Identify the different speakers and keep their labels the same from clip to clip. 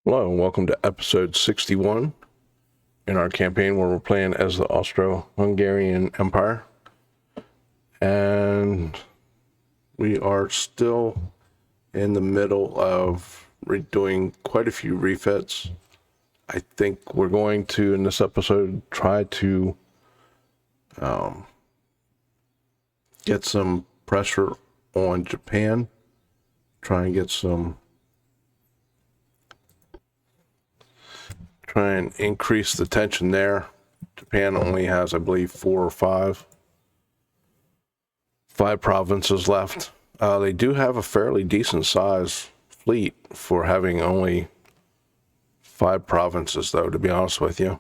Speaker 1: Hello, and welcome to episode 61 in our campaign where we're playing as the Austro-Hungarian Empire. And we are still in the middle of redoing quite a few refits. I think we're going to, in this episode, try to get some pressure on Japan, try and try and increase the tension there. Japan only has, I believe, four or five provinces left. They do have a fairly decent size fleet for having only 5 provinces, though, to be honest with you.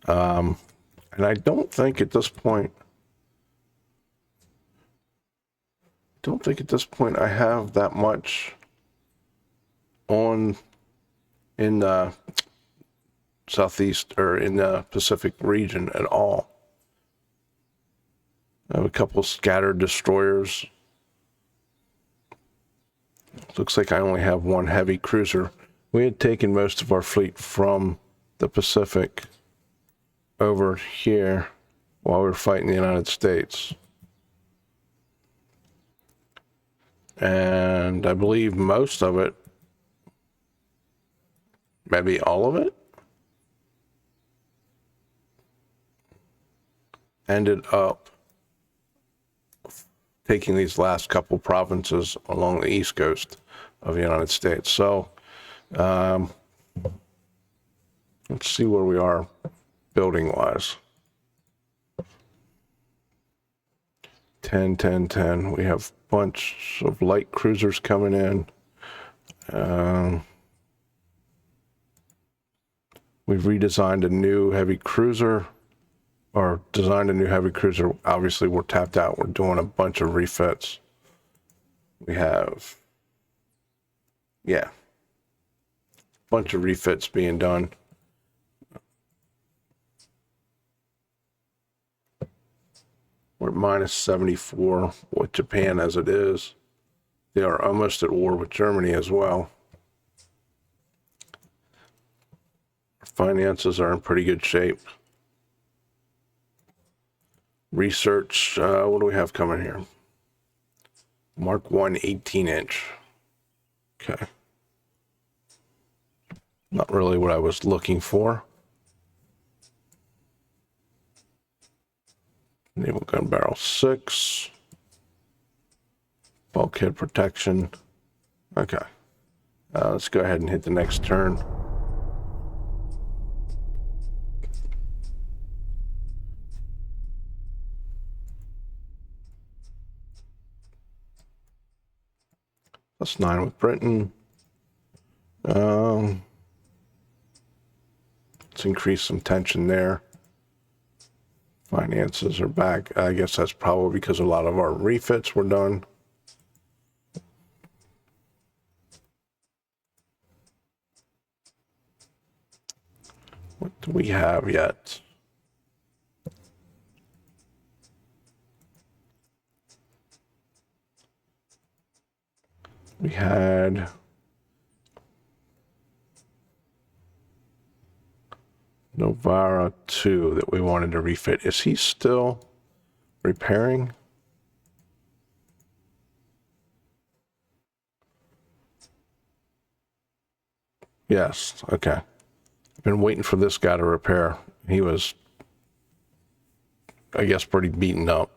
Speaker 1: And I don't think at this point I have that much on in the southeast or in the Pacific region at all. I have a couple scattered destroyers. Looks like I only have one heavy cruiser. We had taken most of our fleet from the Pacific over here while we were fighting the United States. And I believe most of it, maybe all of it, ended up taking these last couple provinces along the east coast of the United States. So let's see where we are building wise. 10, 10, 10. We have a bunch of light cruisers coming in. We've redesigned a new heavy cruiser, or designed a new heavy cruiser. Obviously, we're tapped out. We're doing a bunch of refits. We have, a bunch of refits being done. We're at minus 74 with Japan as it is. They are almost at war with Germany as well. Our finances are in pretty good shape. Research, what do we have coming here? Mark 1 18-inch. Okay. Not really what I was looking for. Naval gun barrel 6. Bulkhead protection. Okay. Let's go ahead and hit the next turn. +9 with Britain. Let's increase some tension there. Finances are back. I guess that's probably because a lot of our refits were done. What do we have yet? We had Novara 2 that we wanted to refit. Is he still repairing? Yes, okay. I've been waiting for this guy to repair. He was, I guess, pretty beaten up.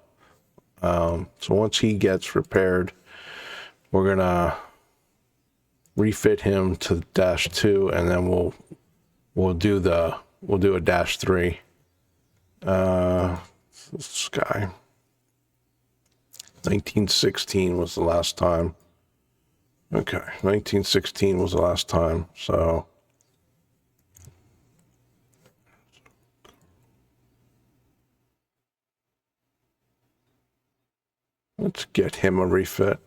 Speaker 1: So once he gets repaired, we're gonna refit him to -2, and then we'll do a -3. This guy. 1916 was the last time. Okay, 1916 was the last time, so let's get him a refit.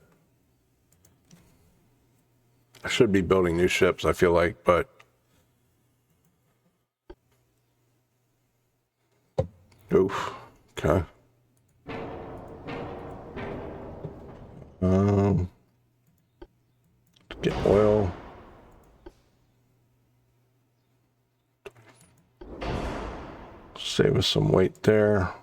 Speaker 1: I should be building new ships, I feel like, but oof, okay. Get oil. Save us some weight there.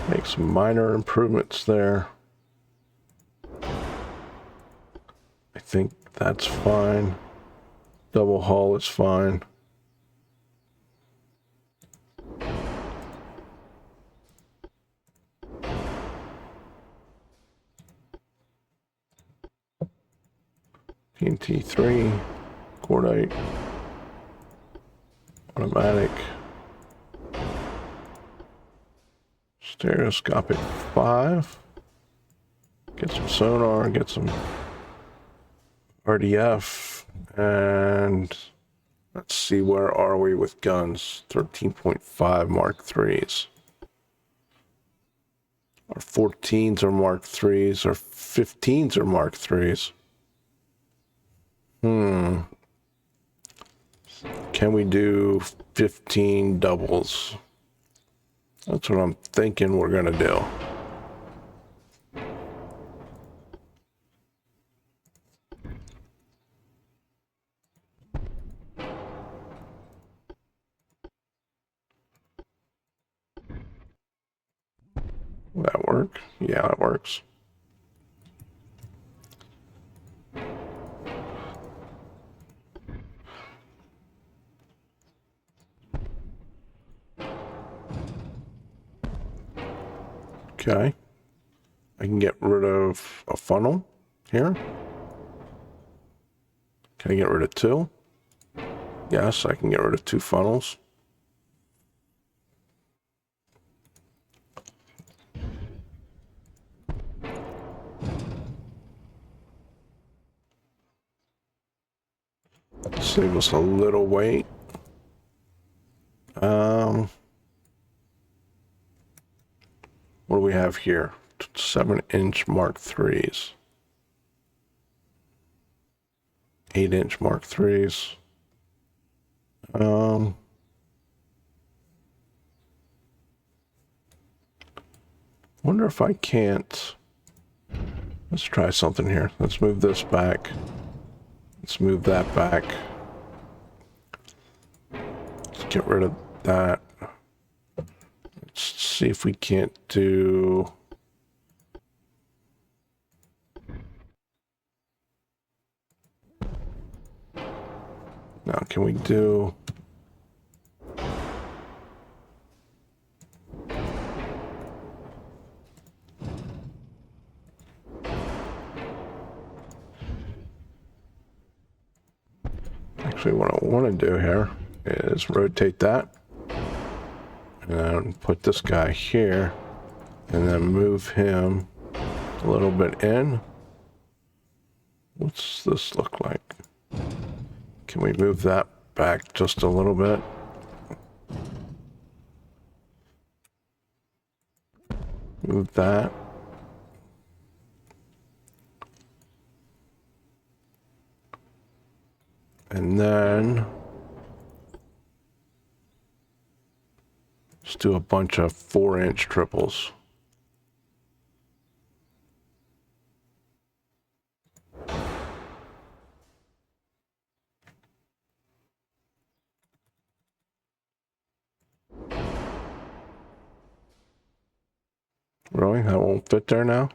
Speaker 1: Make some minor improvements there. I think that's fine. Double hull is fine. TNT3, cordite, automatic, stereoscopic 5. Get some sonar, get some RDF, and let's see, where are we with guns? 13.5 Mark IIIs. Our 14s are Mark IIIs, our 15s are Mark IIIs. Can we do 15 doubles? That's what I'm thinking we're gonna do. Will that work? Yeah, that works. Okay. I can get rid of a funnel here. Can I get rid of 2? Yes, I can get rid of 2 funnels. Save us a little weight. What do we have here? 7-inch Mark IIIs. 8-inch Mark IIIs. Wonder if I can't. Let's try something here. Let's move this back. Let's move that back. Let's get rid of that. Let's see if we can't do. Now, can we do? Actually, what I want to do here is rotate that and put this guy here and then move him a little bit in. What's this look like? Can we move that back just a little bit? Move that. And then let's do a bunch of 4-inch triples. Really? That won't fit there now?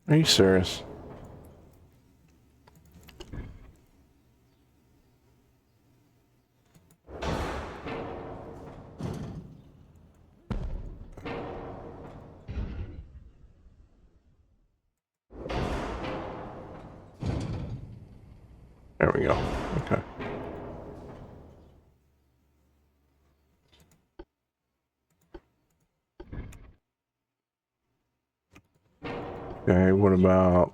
Speaker 1: Are you serious? There we go. Okay. Okay, what about...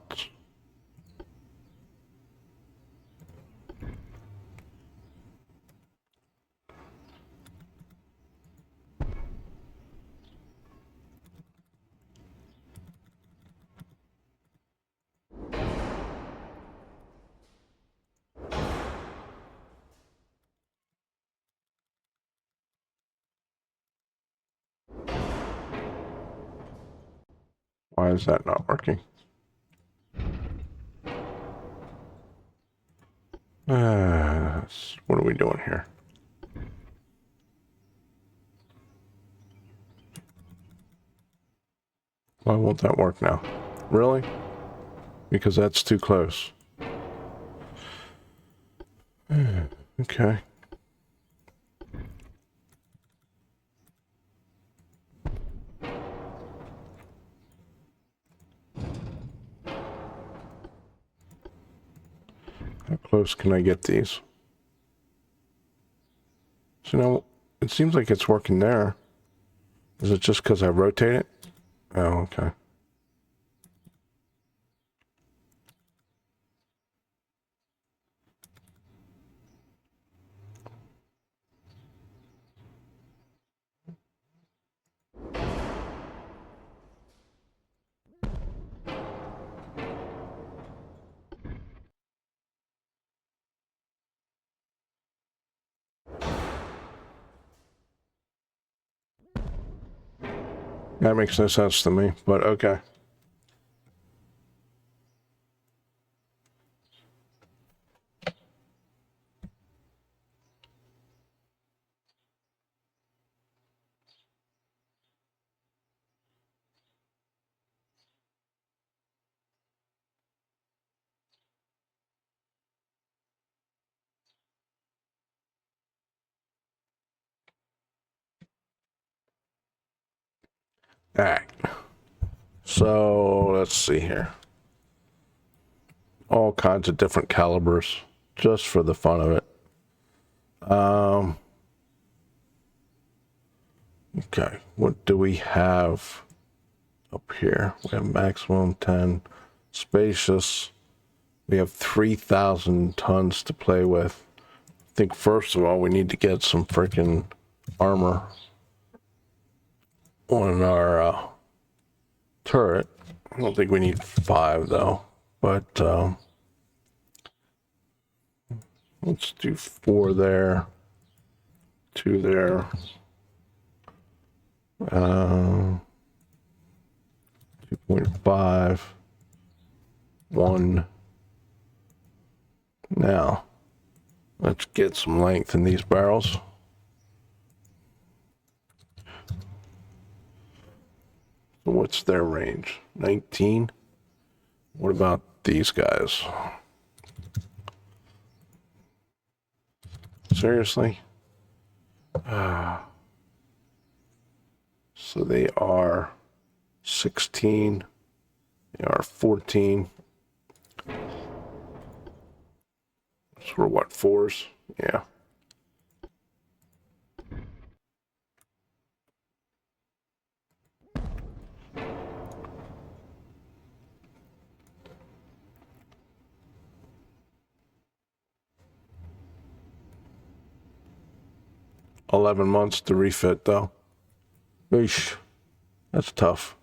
Speaker 1: Why is that not working? What are we doing here? Why won't that work now? Really? Because that's too close. Okay. How close can I get these? So now, it seems like it's working there. Is it just because I rotate it? Oh, okay. That makes no sense to me, but okay. All right. So let's see here. All kinds of different calibers, just for the fun of it. Okay, what do we have up here? We have maximum 10, spacious. We have 3,000 tons to play with. I think first of all, we need to get some freaking armor on our turret. I don't think we need 5 though, but let's do 4 there, 2 there, 2.5, 1. Now, let's get some length in these barrels. So what's their range? 19? What about these guys? Seriously? So they are 16. They are 14. So we're what, 4s? Yeah. $11 months to refit though. Eesh. That's tough.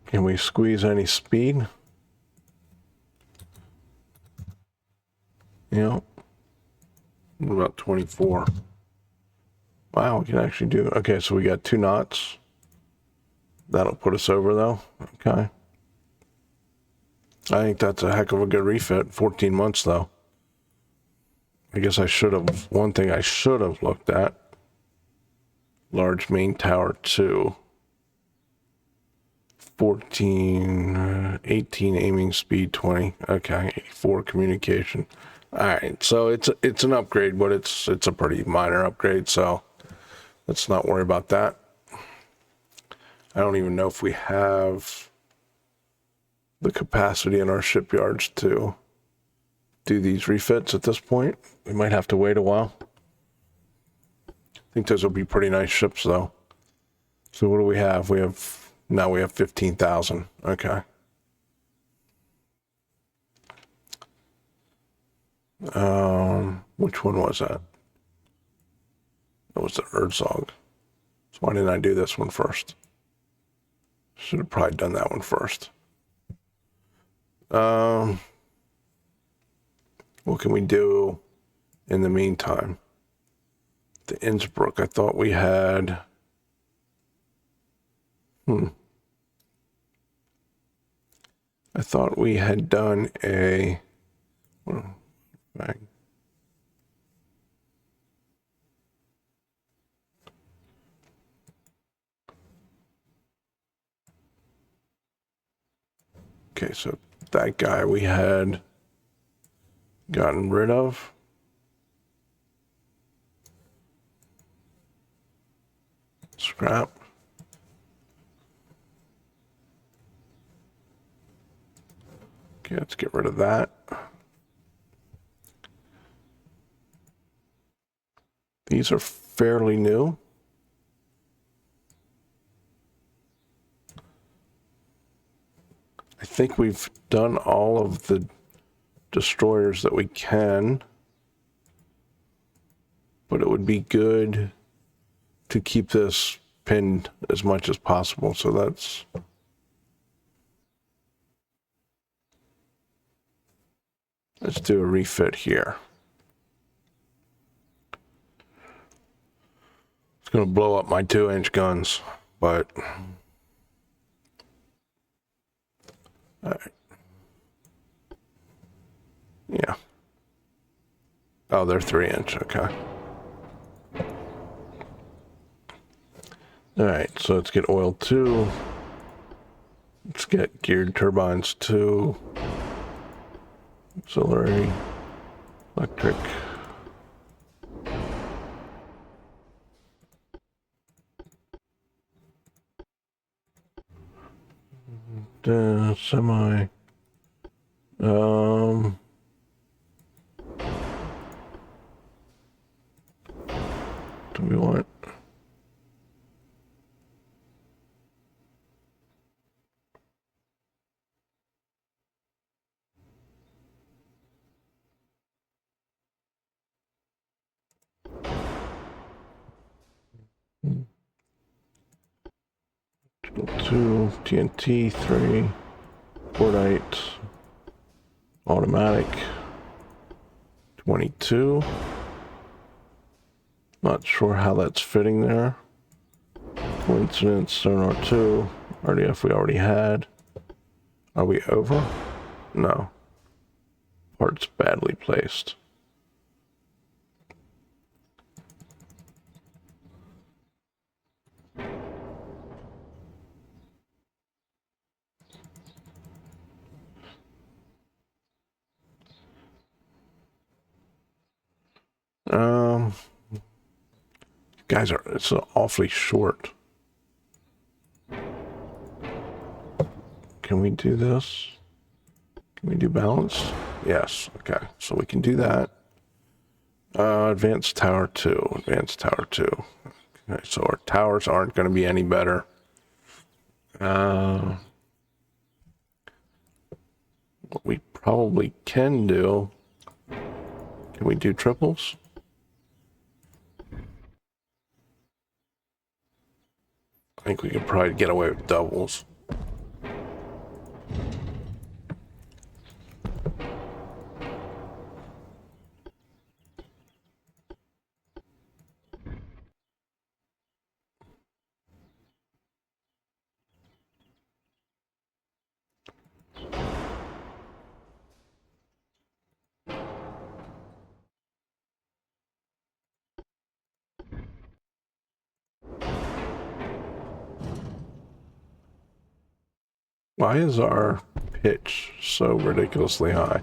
Speaker 1: Can we squeeze any speed? Yeah. What about 24? Wow, we can actually do, okay, so we got 2 knots. That'll put us over though. Okay. I think that's a heck of a good refit. 14 months though. I guess I should have, one thing I should have looked at. Large main tower 2. 14, 18 aiming speed, 20. Okay, 84 communication. All right, so it's an upgrade, but it's a pretty minor upgrade, so let's not worry about that. I don't even know if we have the capacity in our shipyards to do these refits at this point. We might have to wait a while. I think those will be pretty nice ships though. So what do we have? Now we have 15,000. Okay. Which one was that? That was the Erzog. So why didn't I do this one first? Should have probably done that one first. What can we do in the meantime? The Innsbruck, I thought we had I thought we had done a... Okay, so that guy we had gotten rid of. Scrap. Okay, let's get rid of that. These are fairly new. I think we've done all of the destroyers that we can, but it would be good to keep this pinned as much as possible. So let's do a refit here. It's going to blow up my 2-inch guns, but all right. Yeah. Oh, they're 3-inch. Okay. All right, so let's get oil 2. Let's get geared turbines 2. Auxiliary, electric. Semi. Do we want? Two, TNT, 3, Cordite, automatic, 22. Not sure how that's fitting there. Coincidence, sonar 2, RDF we already had. Are we over? No. Parts badly placed. Guys it's awfully short. Can we do this? Can we do balance? Yes. Okay. So we can do that. Advanced tower 2. Advanced tower 2. Okay. So our towers aren't going to be any better. What we probably can do. Can we do triples? I think we could probably get away with doubles. Why is our pitch so ridiculously high?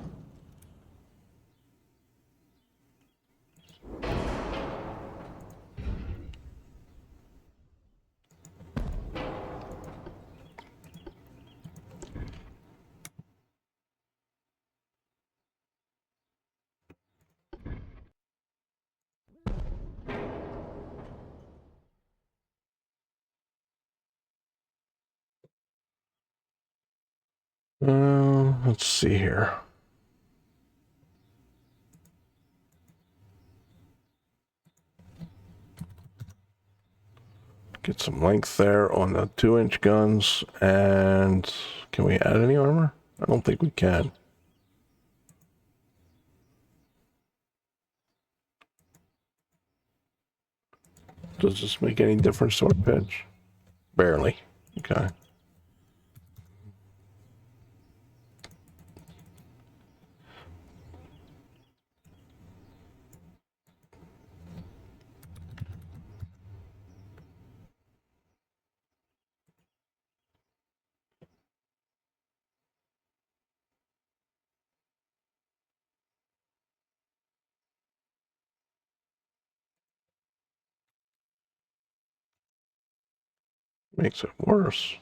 Speaker 1: Let's see here. Get some length there on the 2-inch guns. And can we add any armor? I don't think we can. Does this make any difference to our pitch? Barely. Okay. Makes it worse.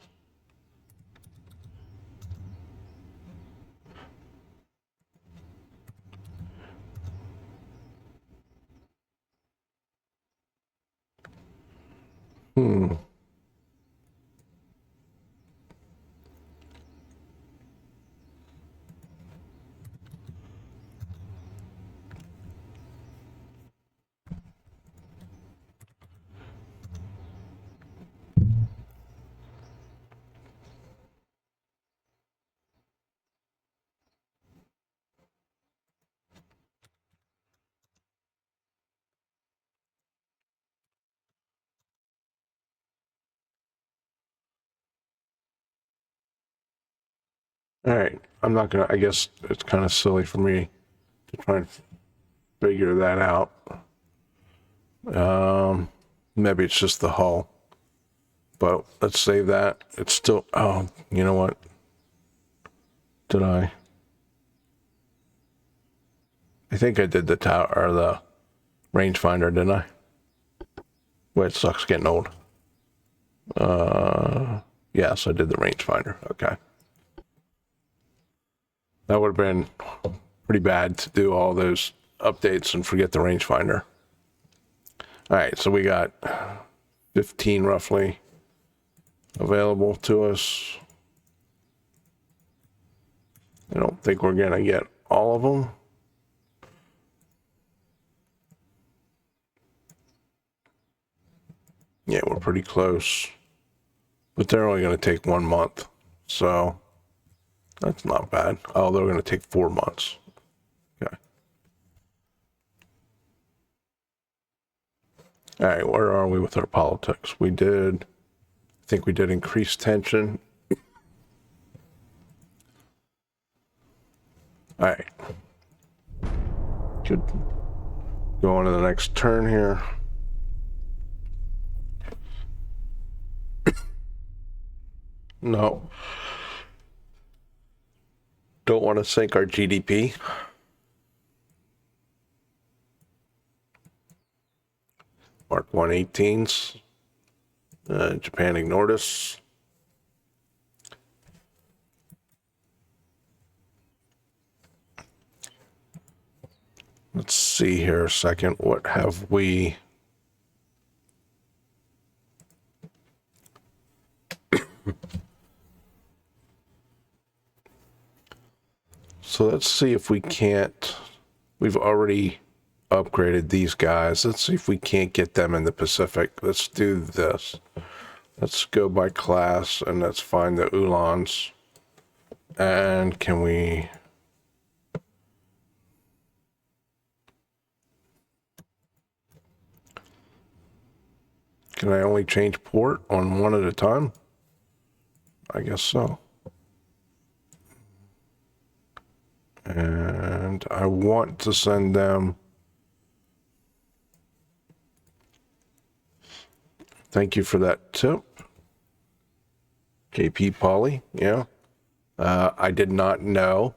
Speaker 1: Hmm. All right. I'm not gonna. I guess it's kind of silly for me to try and figure that out. Maybe it's just the hull. But let's save that. It's still. Oh, you know what? Did I? I think I did the tower or the rangefinder, didn't I? Well, it sucks getting old. Yes, I did the rangefinder. Okay. That would have been pretty bad to do all those updates and forget the rangefinder. All right, so we got 15 roughly available to us. I don't think we're gonna get all of them. Yeah, we're pretty close, but they're only gonna take 1 month, so that's not bad. Oh, they're gonna take 4 months. Okay. All right, where are we with our politics? I think we did increase tension. All right. Should go on to the next turn here. No. Don't want to sink our GDP. Mark 118s. Japan ignored us. Let's see here a second. What have we? So let's see if we can't. We've already upgraded these guys. Let's see if we can't get them in the Pacific. Let's do this. Let's go by class and let's find the Ulans. And can we? Can I only change port on one at a time? I guess so. And I want to send them. Thank you for that tip. KP Poly, yeah. I did not know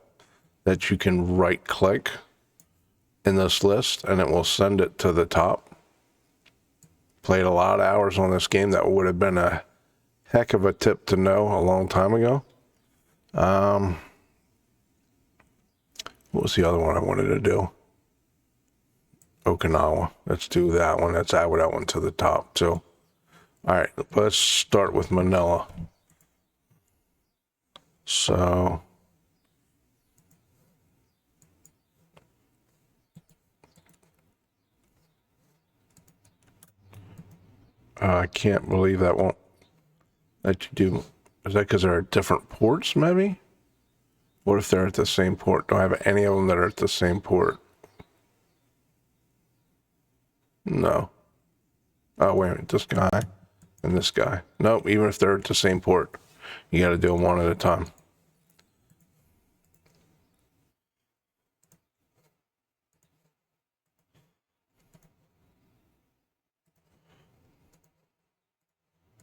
Speaker 1: that you can right click in this list and it will send it to the top. Played a lot of hours on this game. That would have been a heck of a tip to know a long time ago. What was the other one I wanted to do? Okinawa. Let's do that one. Let's add that one to the top too. All right, let's start with Manila. So I can't believe that won't let you do. Is that because they're at different ports, maybe? What if they're at the same port? Do I have any of them that are at the same port? No. Oh, wait a minute. This guy. and this guy. Nope, even if they're at the same port, you got to do them one at a time.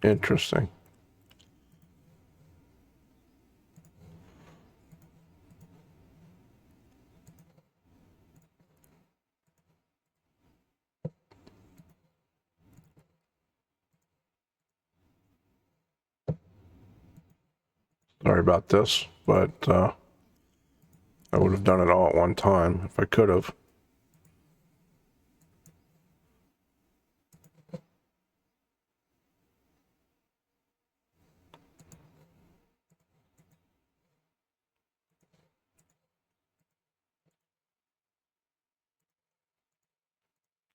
Speaker 1: Interesting. Sorry about this, but I would have done it all at one time if I could have.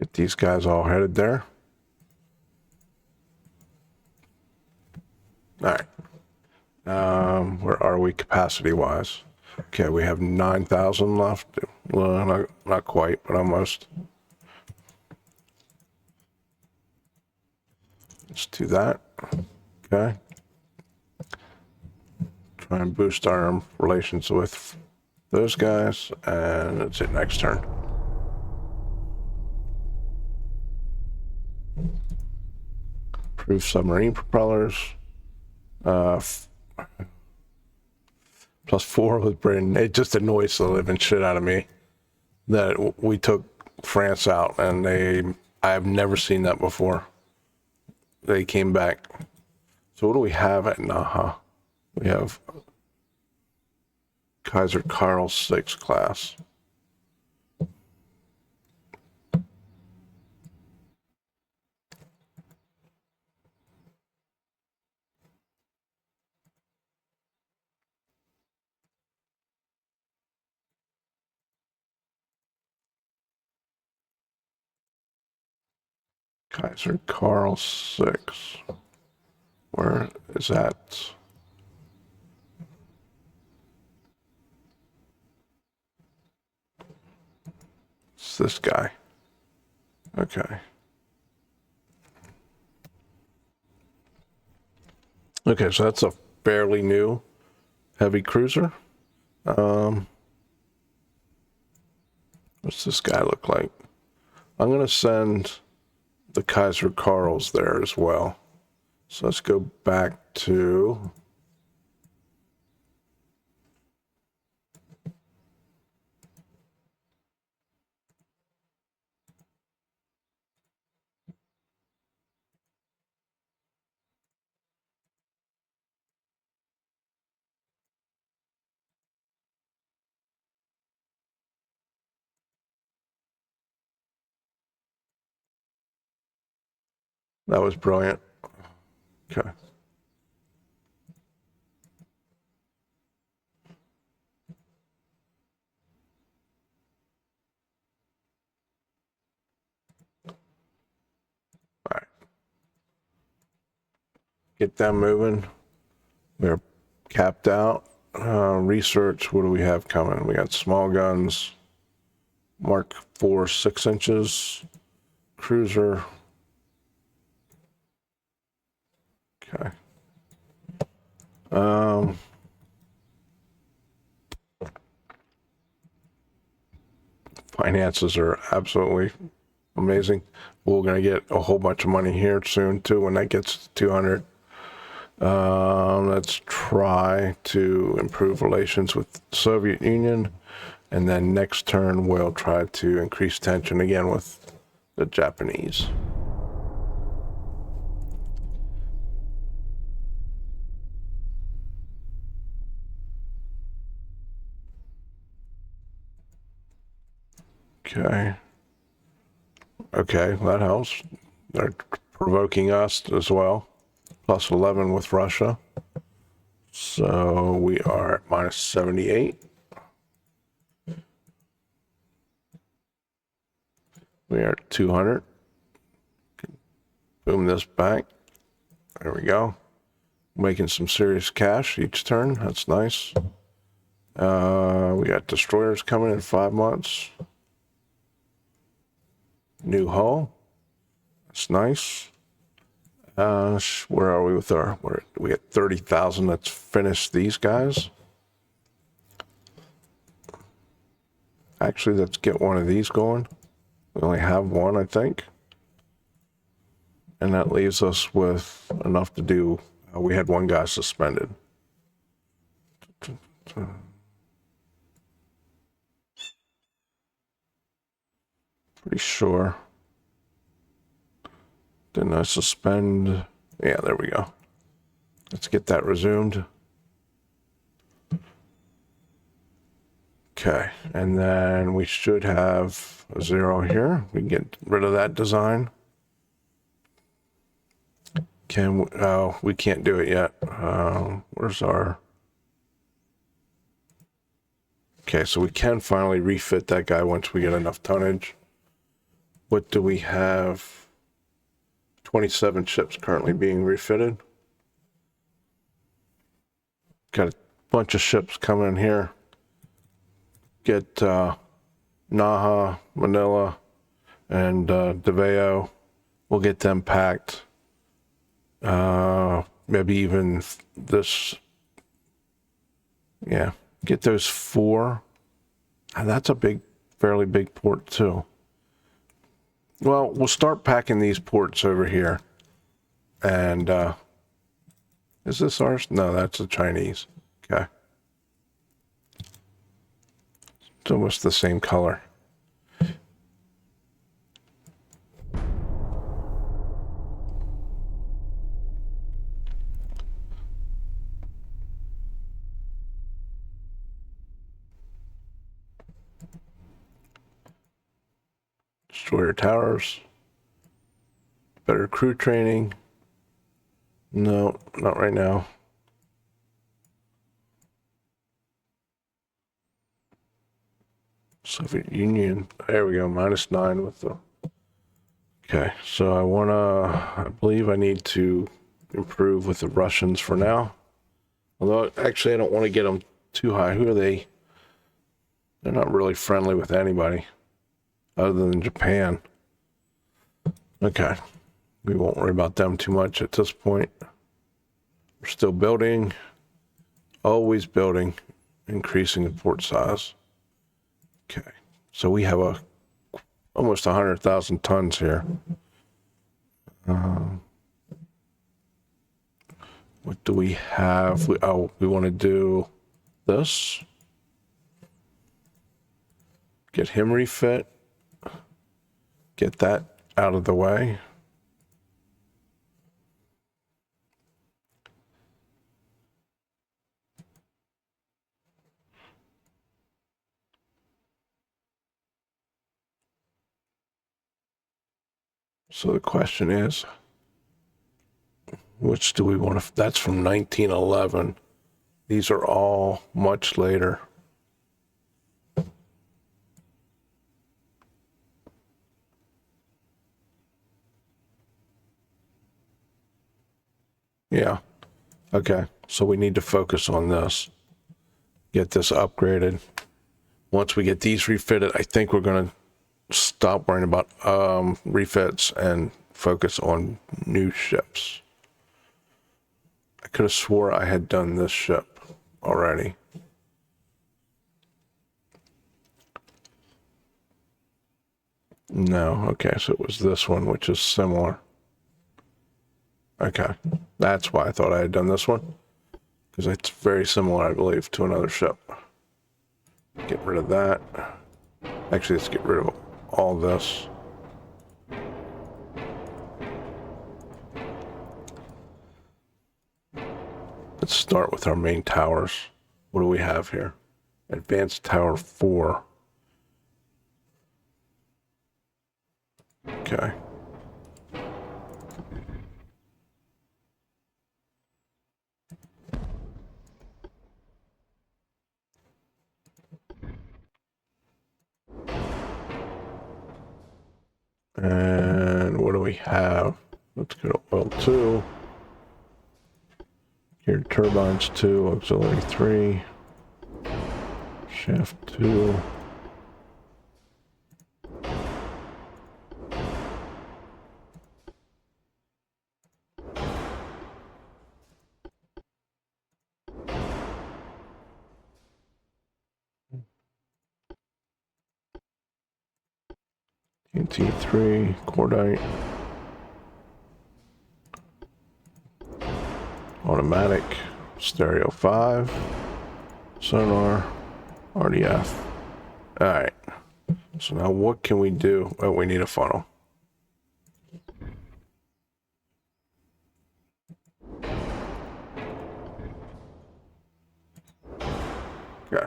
Speaker 1: Get these guys all headed there. All right. Where are we capacity wise? Okay, we have 9,000 left. Well, not quite, but almost. Let's do that. Okay. Try and boost our relations with those guys, and that's it. Next turn. Improve submarine propellers. +4 with Britain. It just annoys the living shit out of me that we took France out, and I have never seen that before. They came back. So what do we have at Naha? We have Kaiser Karl 6 class. Kaiser Karl 6. Where is that? It's this guy. Okay. Okay, so that's a fairly new heavy cruiser. What's this guy look like? I'm going to send the Kaiser Karls there as well. So let's go back to that was brilliant. Okay. All right. Get them moving. We're capped out. Research, what do we have coming? We got small guns, Mark 4 6 inches, cruiser. Okay. Finances are absolutely amazing. We're going to get a whole bunch of money here soon too when that gets to 200. Let's try to improve relations with the Soviet Union, and then next turn we'll try to increase tension again with the Japanese. Okay. Okay, that helps. They're provoking us as well. +11 with Russia. So we are at -78. We are at 200. Boom this back. There we go. Making some serious cash each turn. That's nice. We got destroyers coming in 5 months. New hull. That's nice. Where are we with our? We got 30,000. Let's finish these guys. Actually, let's get one of these going. We only have one, I think. And that leaves us with enough to do. We had one guy suspended. Pretty sure. Didn't I suspend? Yeah, there we go. Let's get that resumed. Okay, and then we should have a 0 here. We can get rid of that design. Can we, oh, we can't do it yet. Where's our... Okay, so we can finally refit that guy once we get enough tonnage. What do we have? 27 ships currently being refitted. Got a bunch of ships coming in here. Get Naha, Manila, and Davao. We'll get them packed. Maybe even this. Yeah, get those 4. And that's a fairly big port too. Well, we'll start packing these ports over here. And is this ours? No, that's the Chinese. Okay. It's almost the same color. Destroyer towers. Better crew training. No, not right now. Soviet Union. There we go. -9 with the... Okay, so I believe I need to improve with the Russians for now. Although, actually, I don't want to get them too high. Who are they? They're not really friendly with anybody other than Japan. Okay. We won't worry about them too much at this point. We're still building. Always building. Increasing the port size. Okay. So we have almost 100,000 tons here. What do we have? We want to do this. Get him refit. Get that out of the way. So the question is, which do we want to... That's from 1911. These are all much later. Yeah. Okay. So we need to focus on this. Get this upgraded. Once we get these refitted, I think we're going to stop worrying about refits and focus on new ships. I could have swore I had done this ship already. No, okay, so it was this one, which is similar. Okay, that's why I thought I had done this one, because it's very similar, I believe, to another ship. Get rid of that. Actually, let's get rid of all this. Let's start with our main towers. What do we have here? Advanced Tower 4. Okay. And what do we have? Let's go to oil 2. Here, turbines 2, auxiliary 3, shaft 2. TNT3, cordite, automatic, stereo 5, sonar, RDF. All right. So now what can we do? Oh, we need a funnel. Okay.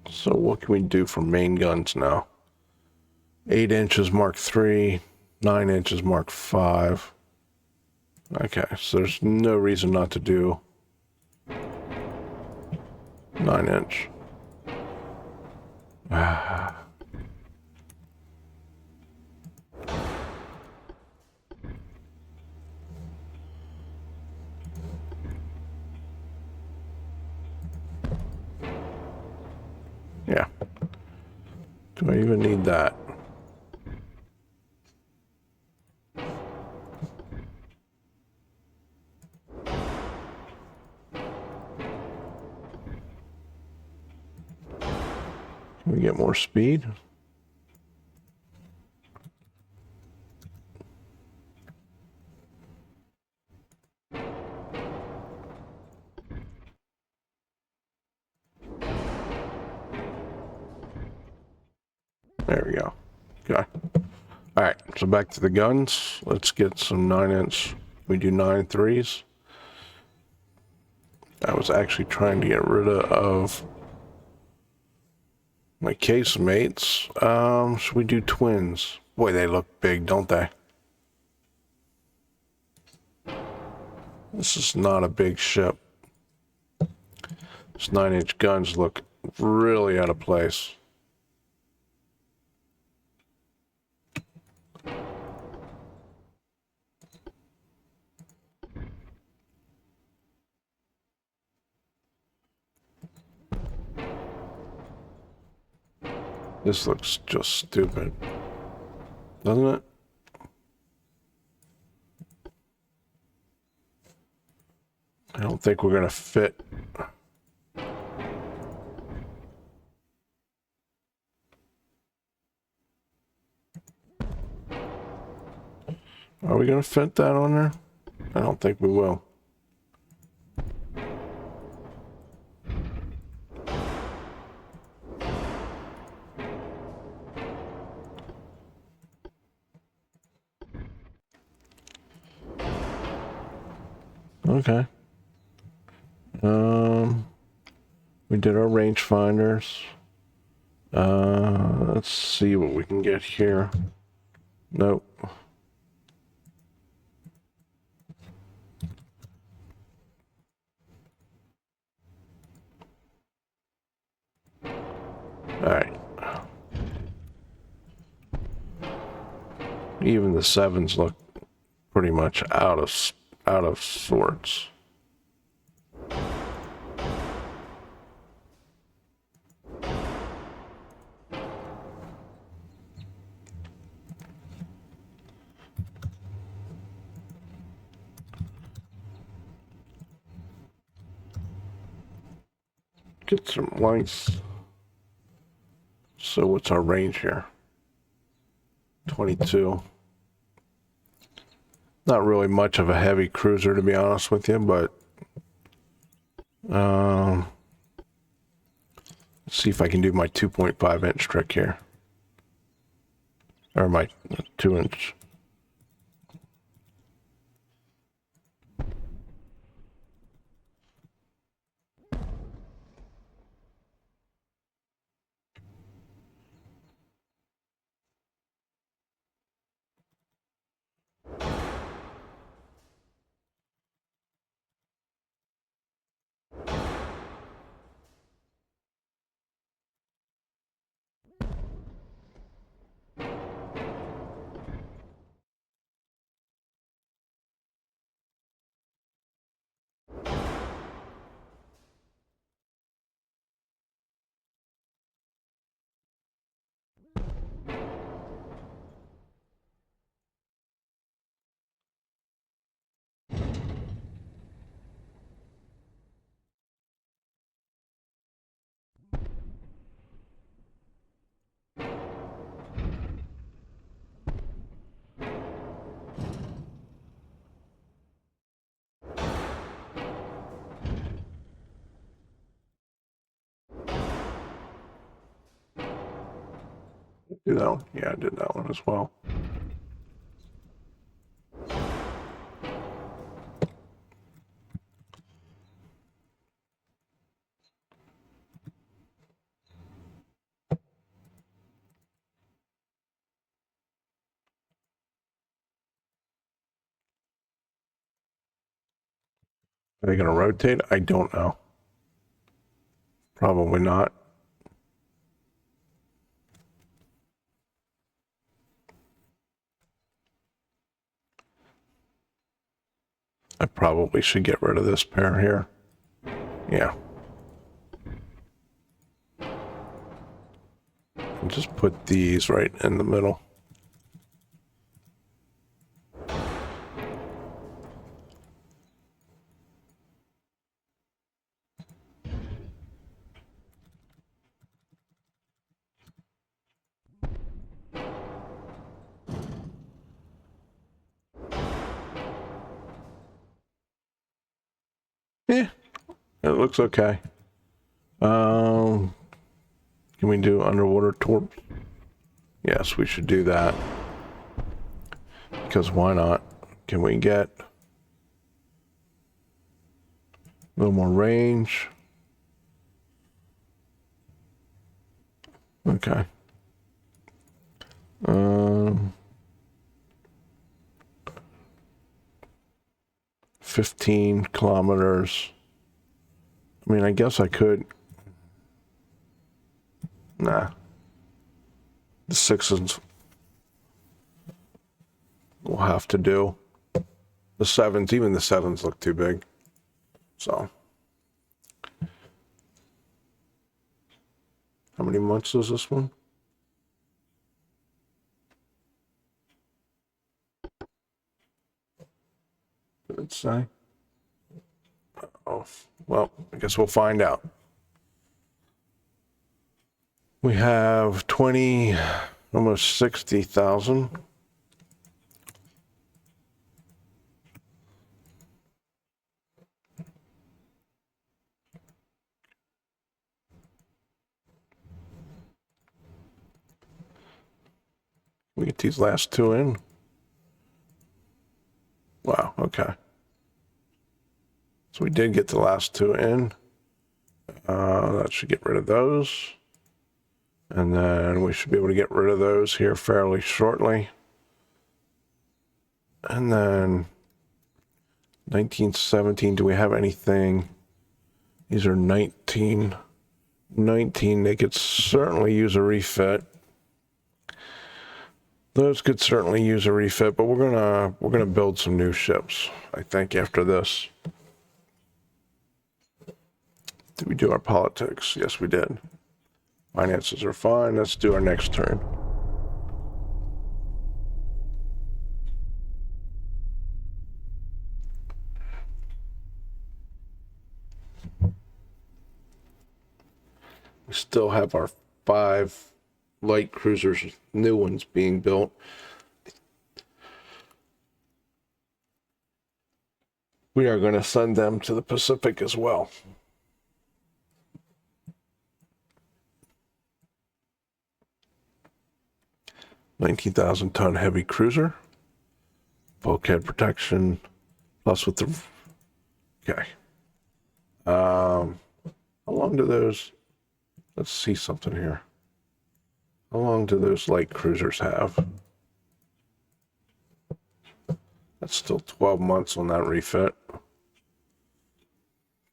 Speaker 1: So what can we do for main guns now? 8 inches Mark 3, 9 inches Mark 5. Okay, so there's no reason not to do 9 inch. Yeah. Do I even need that? Can we get more speed? There we go. Okay. All right, so back to the guns. Let's get some 9 inch. We do 9.3s. I was actually trying to get rid of my casemates. Should we do twins? Boy, they look big, don't they? This is not a big ship. These 9 inch guns look really out of place. This looks just stupid, doesn't it? I don't think we're gonna fit. Are we gonna fit that on there? I don't think we will. Okay. We did our rangefinders. Let's see what we can get here. Nope. All right. Even the 7s look pretty much out of sorts. Get some lengths. So what's our range here? 22. Not really much of a heavy cruiser, to be honest with you, but let's see if I can do my 2.5 inch trick here, or my 2 inch. Do that one? Yeah, I did that one as well. Are they going to rotate? I don't know. Probably not. I probably should get rid of this pair here. Yeah. And just put these right in the middle. Yeah, it looks okay. Can we do underwater torps? Yes, we should do that. Because why not? Can we get a little more range? Okay. 15 kilometers. I mean, I guess I could. Nah. The sixes we'll have to do. The sevens, even the sevens look too big. So. How many months is this one? Did it say? Oh, well, I guess we'll find out. We have 20, almost 60,000. We get these last two in. Wow, okay. So we did get the last two in. That should get rid of those. And then we should be able to get rid of those here fairly shortly. And then 1917, do we have anything? These are 19. They could certainly use a refit. Those could certainly use a refit, but we're gonna build some new ships, I think, after this. Did we do our politics? Yes, we did. Finances are fine. Let's do our next turn. We still have our 5 light cruisers, new ones being built. We are going to send them to the Pacific as well. $19,000-ton heavy cruiser. Bulkhead protection, plus with the... Okay. How long do those... Let's see something here. How long do those light cruisers have? That's still 12 months on that refit.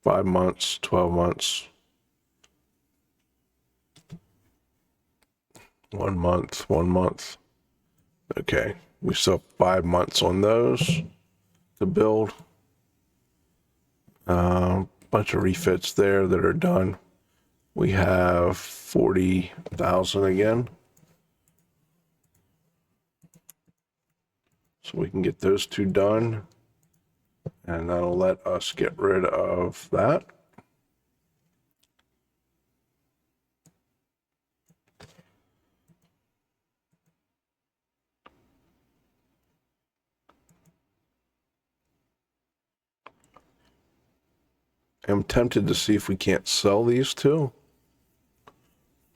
Speaker 1: 5 months, 12 months. 1 month, 1 month. Okay, we still have 5 months on those to build. Bunch of refits there that are done. We have 40,000 again. So we can get those two done. And that'll let us get rid of that. I'm tempted to see if we can't sell these two.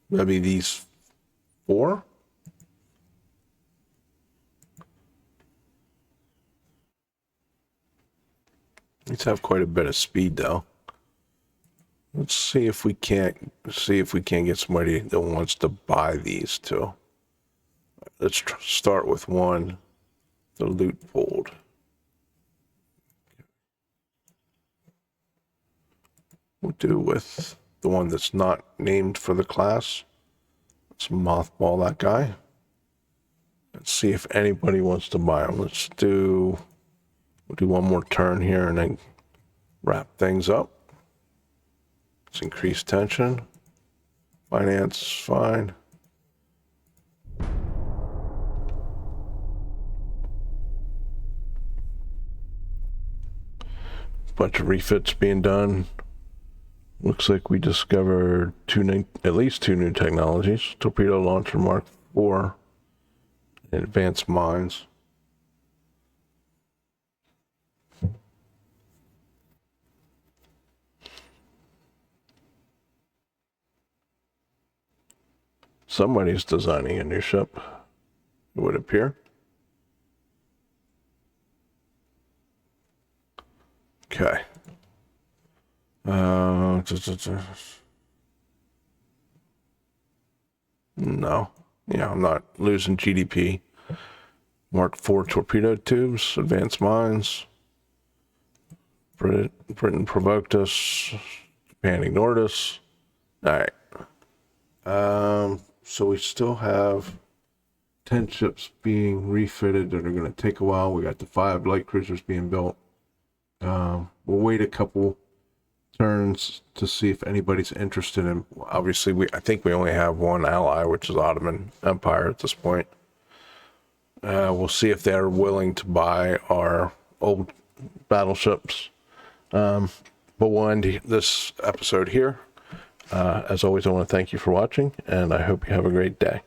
Speaker 1: Maybe these 4. These have quite a bit of speed though. Let's see if we can't get somebody that wants to buy these two. Let's start with one, the loot pulled. We'll do with the one that's not named for the class. Let's mothball that guy. Let's see if anybody wants to buy them. We'll do one more turn here and then wrap things up. Let's increase tension. Finance, fine. Bunch of refits being done. Looks like we discovered at least two new technologies. Torpedo launcher Mark IV and advanced mines. Somebody's designing a new ship, it would appear. Okay. No. Yeah, I'm not losing GDP. Mark IV torpedo tubes, advanced mines. Britain provoked us. Japan ignored us. All right. So we still have 10 ships being refitted that are going to take a while. We got the 5 light cruisers being built. We'll wait a couple turns to see if anybody's interested in. Obviously, I think we only have one ally, which is Ottoman Empire at this point. We'll see if they're willing to buy our old battleships. But we'll end this episode here. As always, I want to thank you for watching, and I hope you have a great day.